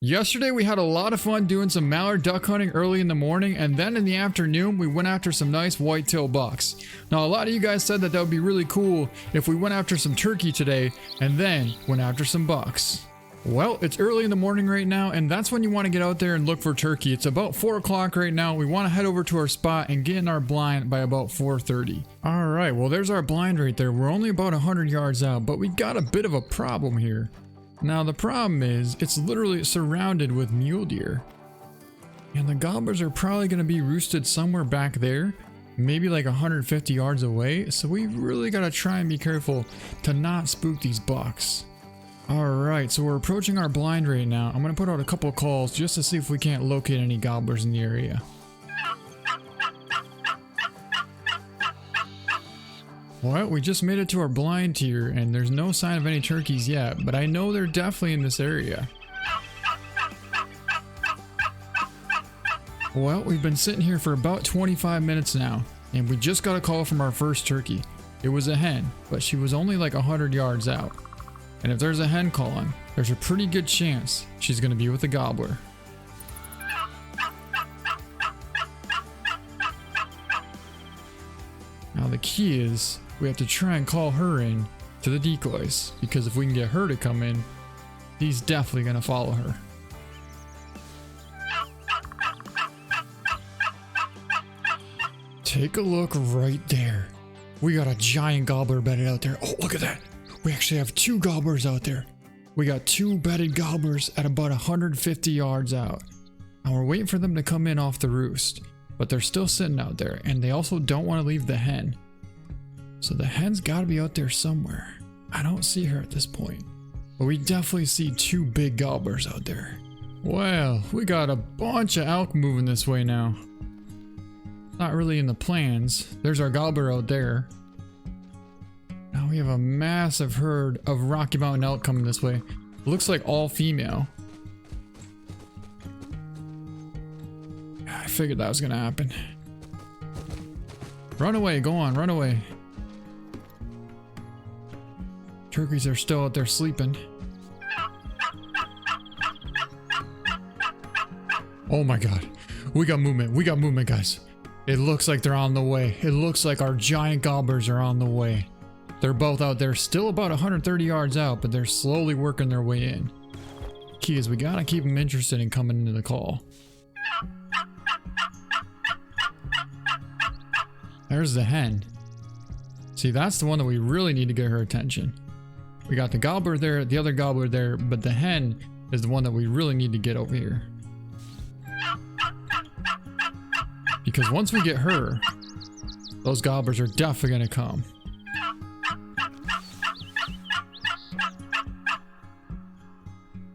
Yesterday we had a lot of fun doing some mallard duck hunting early in the morning, and then in the afternoon we went after some nice whitetail bucks. Now a lot of you guys said that would be really cool if we went after some turkey today and then went after some bucks. Well, it's early in the morning right now, and that's when you want to get out there and look for turkey. It's about 4 o'clock right now. We want to head over to our spot and get in our blind by about 4:30. Alright, well there's our blind right there. We're only about 100 yards out, but we got a bit of a problem here. Now the problem is, it's literally surrounded with mule deer. And the gobblers are probably going to be roosted somewhere back there, maybe like 150 yards away, so we really got to try and be careful to not spook these bucks. Alright, so we're approaching our blind right now. I'm going to put out a couple of calls just to see if we can't locate any gobblers in the area. Well, we just made it to our blind here, and there's no sign of any turkeys yet, but I know they're definitely in this area. Well, we've been sitting here for about 25 minutes now, and we just got a call from our first turkey. It was a hen, but she was only like 100 yards out. And if there's a hen calling, there's a pretty good chance she's going to be with a gobbler. Now the key is, we have to try and call her in to the decoys, because if we can get her to come in, he's definitely going to follow her. Take a look right there. We got a giant gobbler bedded out there. Oh, look at that. We actually have 2 gobblers out there. We got 2 bedded gobblers at about 150 yards out. And we're waiting for them to come in off the roost, but they're still sitting out there, and they also don't want to leave the hen. So the hen's got to be out there somewhere. I don't see her at this point, but we definitely see 2 big gobblers out there. Well, we got a bunch of elk moving this way now. Not really in the plans. There's our gobbler out there. Now we have a massive herd of Rocky Mountain elk coming this way. It looks like all female. I figured that was gonna happen. Run away, go on, run away. Turkeys are still out there sleeping. Oh my god. We got movement, guys. It looks like they're on the way. It looks like our giant gobblers are on the way. They're both out there, still about 130 yards out, but they're slowly working their way in. Key is we gotta keep them interested in coming into the call. There's the hen. See, that's the one that we really need to get her attention. We got the gobbler there, the other gobbler there, but the hen is the one that we really need to get over here. Because once we get her, those gobblers are definitely gonna come.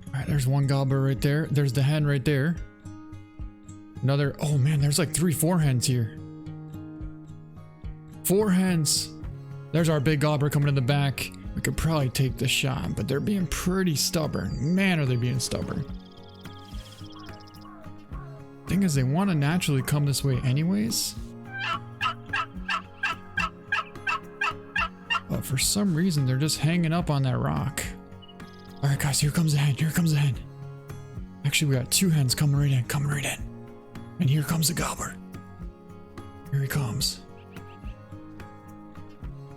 Alright, there's one gobbler right there. There's the hen right there. Another, oh man, there's like 3-4 hens here. 4 hens. There's our big gobbler coming in the back. We could probably take the shot, but they're being pretty stubborn. Man, are they being stubborn. Thing is, they want to naturally come this way anyways. But for some reason, they're just hanging up on that rock. Alright guys, here comes the hen, here comes the hen. Actually, we got 2 hens coming right in, And here comes the gobbler. Here he comes.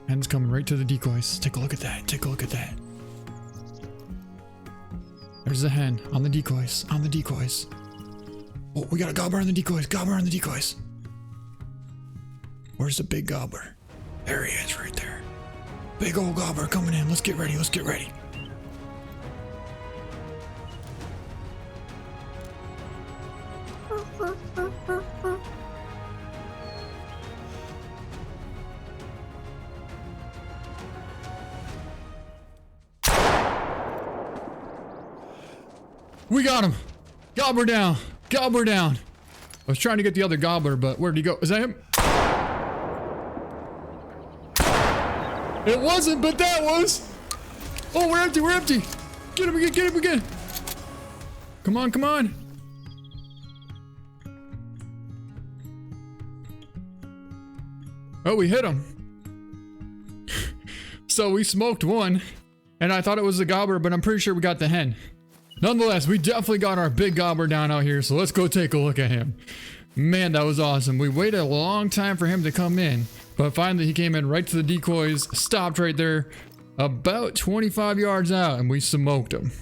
Hen's coming right to the decoys. Take a look at that. Take a look at that. There's the hen on the decoys. On the decoys. Oh, we got a gobbler on the decoys. Gobbler on the decoys. Where's the big gobbler? There he is right there. Big old gobbler coming in. Let's get ready. Let's get ready. We got him. Gobbler down. Gobbler down. I was trying to get the other gobbler, but where did he go? Is that him? It wasn't, but that was. Oh, we're empty. We're empty. Get him again. Get him again. Come on. Come on. Oh, we hit him. So we smoked one, and I thought it was the gobbler, but I'm pretty sure we got the hen. Nonetheless, we definitely got our big gobbler down out here, so let's go take a look at him. Man, that was awesome. We waited a long time for him to come in, but finally he came in right to the decoys, stopped right there, about 25 yards out, and we smoked him.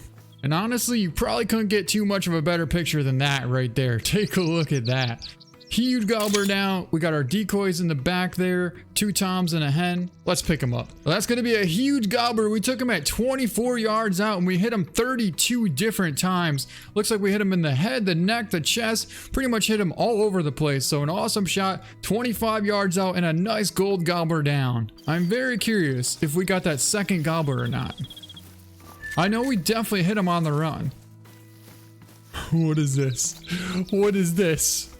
And honestly, you probably couldn't get too much of a better picture than that right there. Take a look at that. Huge gobbler down. We got our decoys in the back there, 2 toms and a hen. Let's pick him up. Well, that's going to be a huge gobbler. We took him at 24 yards out and we hit him 32 different times. Looks like we hit him in the head, the neck, the chest, pretty much hit him all over the place. So an awesome shot, 25 yards out and a nice gold gobbler down. I'm very curious if we got that second gobbler or not. I know we definitely hit him on the run. What is this? What is this?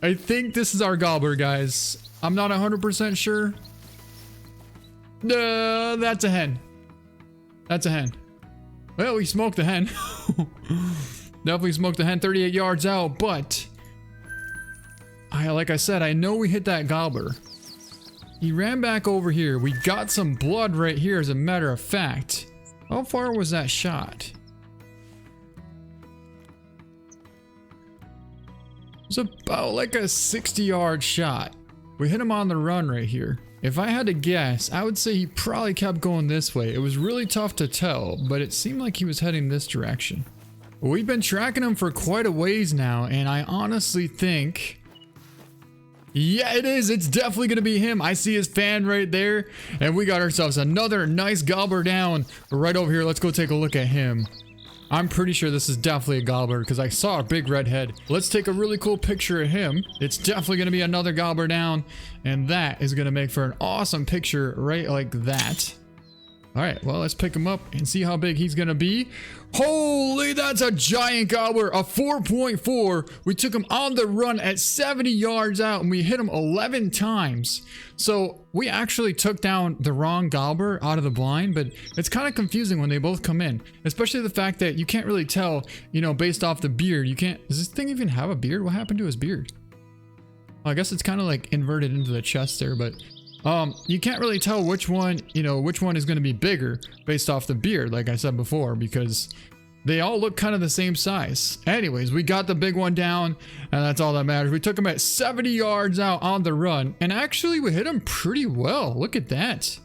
I think this is our gobbler, guys. I'm not 100% sure. That's a hen. That's a hen. Well, we smoked the hen. Definitely smoked the hen 38 yards out, but like I said, I know we hit that gobbler. He ran back over here. We got some blood right here, as a matter of fact. How far was that shot? It was about like a 60-yard shot. We hit him on the run right here. If I had to guess, I would say he probably kept going this way. It was really tough to tell, but it seemed like he was heading this direction. We've been tracking him for quite a ways now, and I honestly think... Yeah, it is. It's definitely going to be him. I see his fan right there, and we got ourselves another nice gobbler down right over here. Let's go take a look at him. I'm pretty sure this is definitely a gobbler because I saw a big red head. Let's take a really cool picture of him. It's definitely going to be another gobbler down, and that is going to make for an awesome picture right like that. All right, well, let's pick him up and see how big he's going to be. Holy, that's a giant gobbler, a 4.4. We took him on the run at 70 yards out and we hit him 11 times. So we actually took down the wrong gobbler out of the blind, but it's kind of confusing when they both come in, especially the fact that you can't really tell, you know, based off the beard. You can't, does this thing even have a beard? What happened to his beard? Well, I guess it's kind of like inverted into the chest there, but you can't really tell which one, you know, which one is going to be bigger based off the beard, like I said before, because they all look kind of the same size. Anyways, we got the big one down, and that's all that matters. We took him at 70 yards out on the run, and actually we hit him pretty well. Look at that.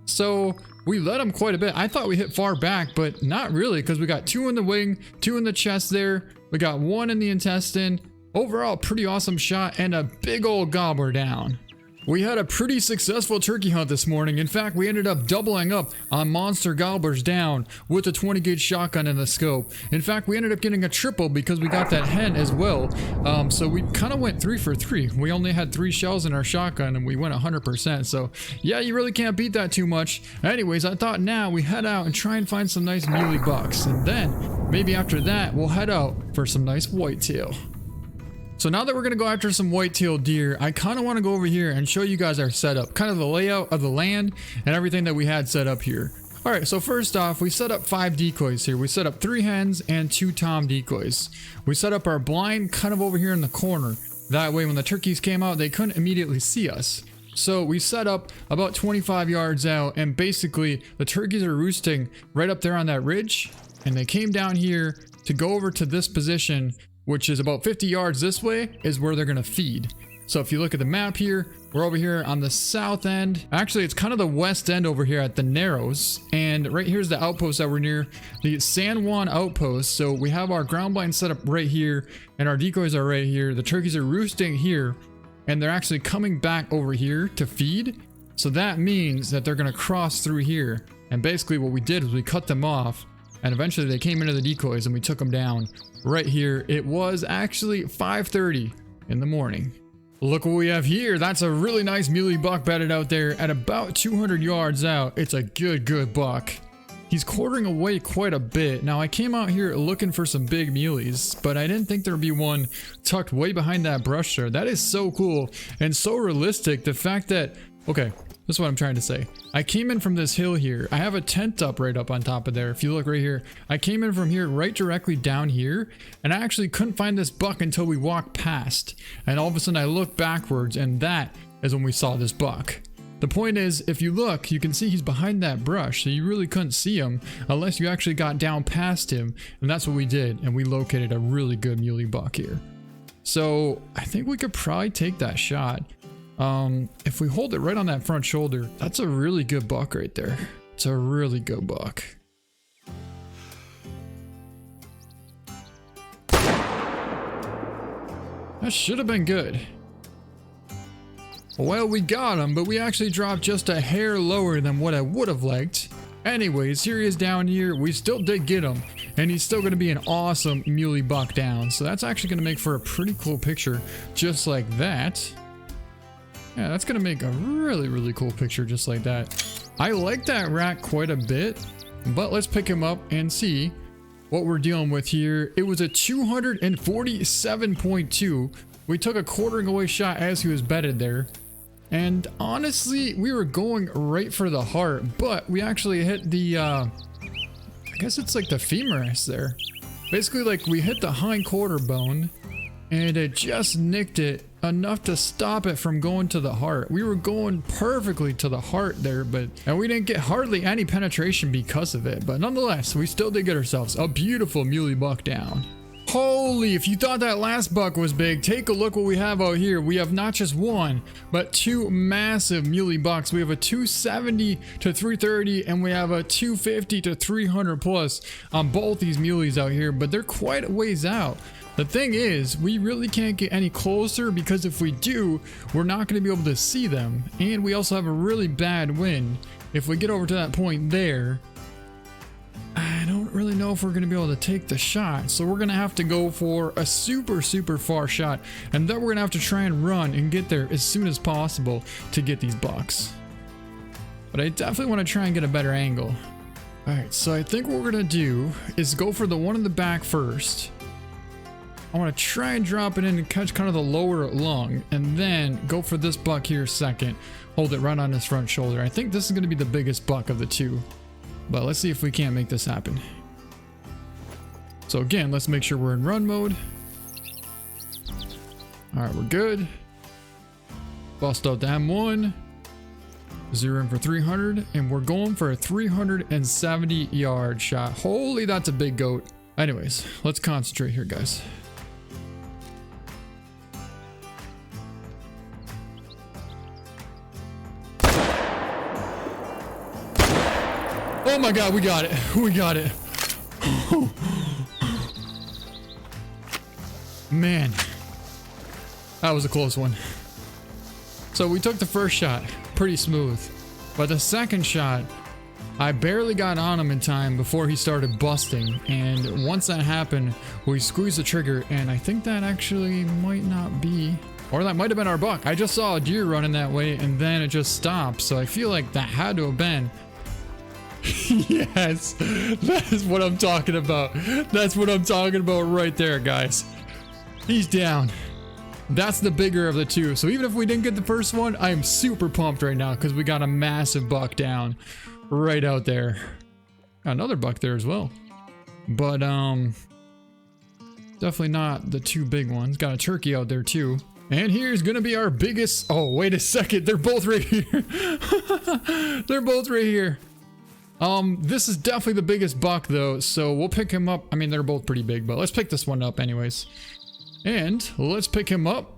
So we let him quite a bit. I thought we hit far back, but not really, because we got 2 in the wing, 2 in the chest there. We got 1 in the intestine. Overall, pretty awesome shot, and a big old gobbler down. We had a pretty successful turkey hunt this morning. In fact, we ended up doubling up on monster gobblers down with a 20 gauge shotgun in the scope. In fact, we ended up getting a triple because we got that hen as well. So we kind of went 3 for 3. We only had 3 shells in our shotgun and we went 100%. So yeah, you really can't beat that too much. Anyways, I thought now we head out and try and find some nice muley bucks. And then maybe after that, we'll head out for some nice whitetail. So now that we're going to go after some whitetail deer, I kind of want to go over here and show you guys our setup, kind of the layout of the land and everything that we had set up here. All right, so first off, we set up 5 decoys here. We set up 3 hens and 2 tom decoys. We set up our blind kind of over here in the corner. That way when the turkeys came out, they couldn't immediately see us. So we set up about 25 yards out, and basically the turkeys are roosting right up there on that ridge, and they came down here to go over to this position, which is about 50 yards this way, is where they're gonna feed. So if you look at the map here, we're over here on the south end. Actually, it's kind of the west end over here at the Narrows. And right here's the outpost that we're near, the San Juan outpost. So we have our ground blind set up right here, and our decoys are right here. The turkeys are roosting here, and they're actually coming back over here to feed. So that means that they're gonna cross through here. And basically what we did was we cut them off, and eventually they came into the decoys and we took them down right here. It was actually 5:30 in the morning. Look what we have here. That's a really nice muley buck bedded out there at about 200 yards out. It's a good buck. He's quartering away quite a bit. Now I came out here looking for some big muleys, but I didn't think there would be one tucked way behind that brush there. That is so cool and so realistic. The fact that, okay, that's what I'm trying to say. I came in from this hill here. I have a tent up right up on top of there. If you look right here, I came in from here right directly down here, and I actually couldn't find this buck until we walked past. And all of a sudden I looked backwards, and that is when we saw this buck. The point is, if you look, you can see he's behind that brush, so you really couldn't see him unless you actually got down past him, and that's what we did, and we located a really good muley buck here. So I think we could probably take that shot. If we hold it right on that front shoulder, that's a really good buck right there. It's a really good buck. That should have been good. Well, we got him, but we actually dropped just a hair lower than what I would have liked. Anyways, here he is down here. We still did get him, and he's still going to be an awesome muley buck down. So that's actually going to make for a pretty cool picture, just like that. Yeah, that's going to make a really, really cool picture just like that. I like that rack quite a bit, but let's pick him up and see what we're dealing with here. It was a 247.2. We took a quartering away shot as he was bedded there. And honestly, we were going right for the heart, but we actually hit the, I guess it's like the femoris there. Basically, like we hit the hind quarter bone and it just nicked it enough to stop it from going to the heart. We were going perfectly to the heart there, and we didn't get hardly any penetration because of it. But nonetheless, we still did get ourselves a beautiful muley buck down. Holy, if you thought that last buck was big, take a look what we have out here. We have not just one, but two massive muley bucks. We have a 270 to 330 and we have a 250 to 300 plus on both these muleys out here, but they're quite a ways out. The thing is, we really can't get any closer because if we do, we're not going to be able to see them. And we also have a really bad wind. If we get over to that point there, I don't really know if we're going to be able to take the shot. So we're going to have to go for a super, super far shot. And then we're going to have to try and run and get there as soon as possible to get these bucks. But I definitely want to try and get a better angle. Alright, so I think what we're going to do is go for the one in the back first. I want to try and drop it in and catch kind of the lower lung. And then go for this buck here second. Hold it right on his front shoulder. I think this is going to be the biggest buck of the two. But let's see if we can't make this happen. So again, let's make sure we're in run mode. Alright, we're good. Bust out the M1. Zero in for 300. And we're going for a 370 yard shot. Holy, that's a big goat. Anyways, let's concentrate here, guys. Oh my god, we got it. We got it. Man, that was a close one. So we took the first shot pretty smooth, but the second shot, I barely got on him in time before he started busting. And once that happened, we squeezed the trigger, and I think that actually might not be, or that might have been our buck. I just saw a deer running that way and then it just stopped. So I feel like that had to have been. Yes, that is what I'm talking about. That's what I'm talking about right there, guys. He's down. That's the bigger of the two. So even if we didn't get the first one, I am super pumped right now because we got a massive buck down right out there. Got another buck there as well. But definitely not the two big ones. Got a turkey out there too. And here's gonna be our biggest. Oh, wait a second. They're both right here. They're both right here. This is definitely the biggest buck though, so we'll pick him up. I mean, they're both pretty big, but let's pick this one up anyways. And let's pick him up.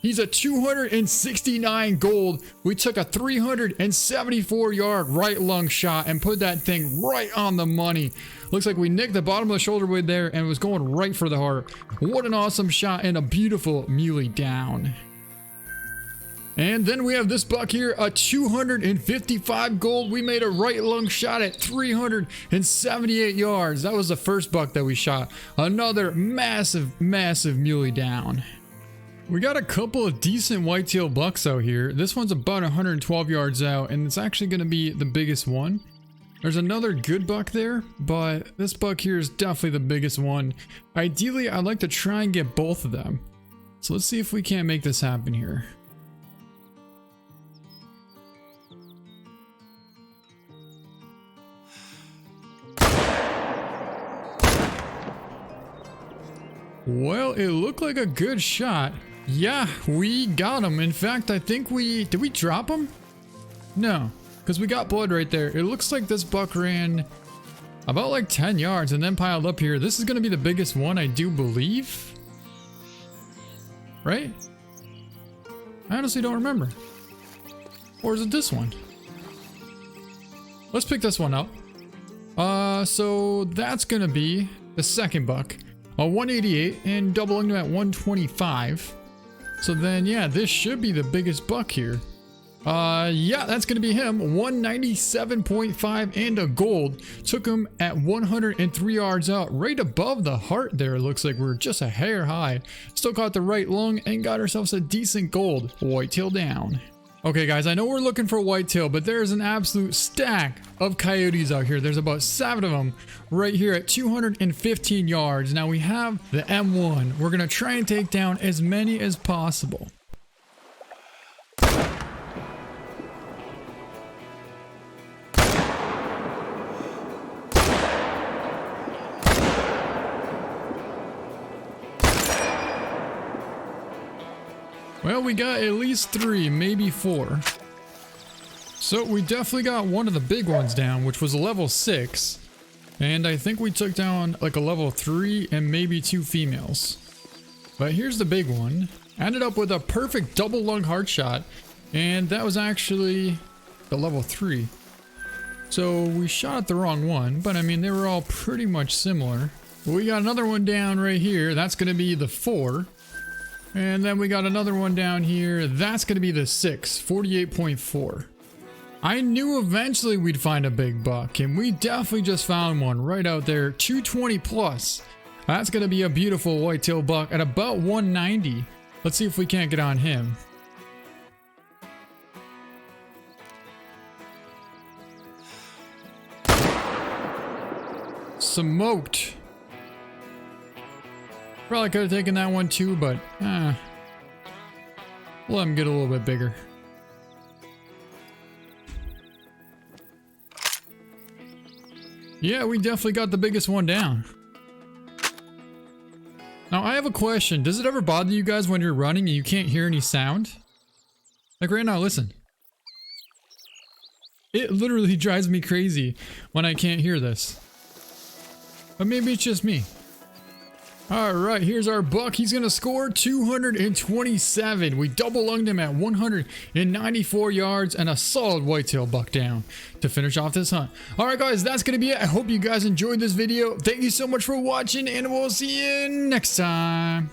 He's a 269 gold. We took a 374 yard right lung shot and put that thing right on the money. Looks like we nicked the bottom of the shoulder blade there and it was going right for the heart. What an awesome shot and a beautiful muley down. And then we have this buck here, a 255 gold. We made a right lung shot at 378 yards. That was the first buck that we shot. Another massive, massive muley down. We got a couple of decent whitetail bucks out here. This one's about 112 yards out, and it's actually going to be the biggest one. There's another good buck there, but this buck here is definitely the biggest one. Ideally, I'd like to try and get both of them. So let's see if we can't make this happen here. Well, it looked like a good shot. Yeah, we got him. In fact, I think did we drop him? No, because we got blood right there. It looks like this buck ran about like 10 yards and then piled up here. This is going to be the biggest one, I do believe. Right? I honestly don't remember. Or is it this one? Let's pick this one up. So that's going to be the second buck. 188 and doubling them at 125. So then, yeah, this should be the biggest buck here. Yeah, that's going to be him. 197.5 and a gold. Took him at 103 yards out, right above the heart there. It looks like we're just a hair high. Still caught the right lung and got ourselves a decent gold. Whitetail down. Okay, guys, I know we're looking for whitetail, but there's an absolute stack of coyotes out here. There's about 7 of them right here at 215 yards. Now we have the M1. We're going to try and take down as many as possible. Well, we got at least 3, maybe 4. So we definitely got one of the big ones down, which was a level 6. And I think we took down like a level 3 and maybe 2 females. But here's the big one. Ended up with a perfect double lung heart shot. And that was actually the level 3. So we shot the wrong one, but I mean, they were all pretty much similar. But we got another one down right here. That's going to be the 4. And then we got another one down here. That's going to be the 6, 48.4. I knew eventually we'd find a big buck, and we definitely just found one right out there, 220 plus. That's going to be a beautiful whitetail buck at about 190. Let's see if we can't get on him. Smoked. Probably could have taken that one too, but let him get a little bit bigger. Yeah, we definitely got the biggest one down. Now, I have a question. Does it ever bother you guys when you're running and you can't hear any sound? Like right now, listen. It literally drives me crazy when I can't hear this. But maybe it's just me. Alright, here's our buck. He's going to score 227. We double lunged him at 194 yards and a solid whitetail buck down to finish off this hunt. Alright guys, that's going to be it. I hope you guys enjoyed this video. Thank you so much for watching and we'll see you next time.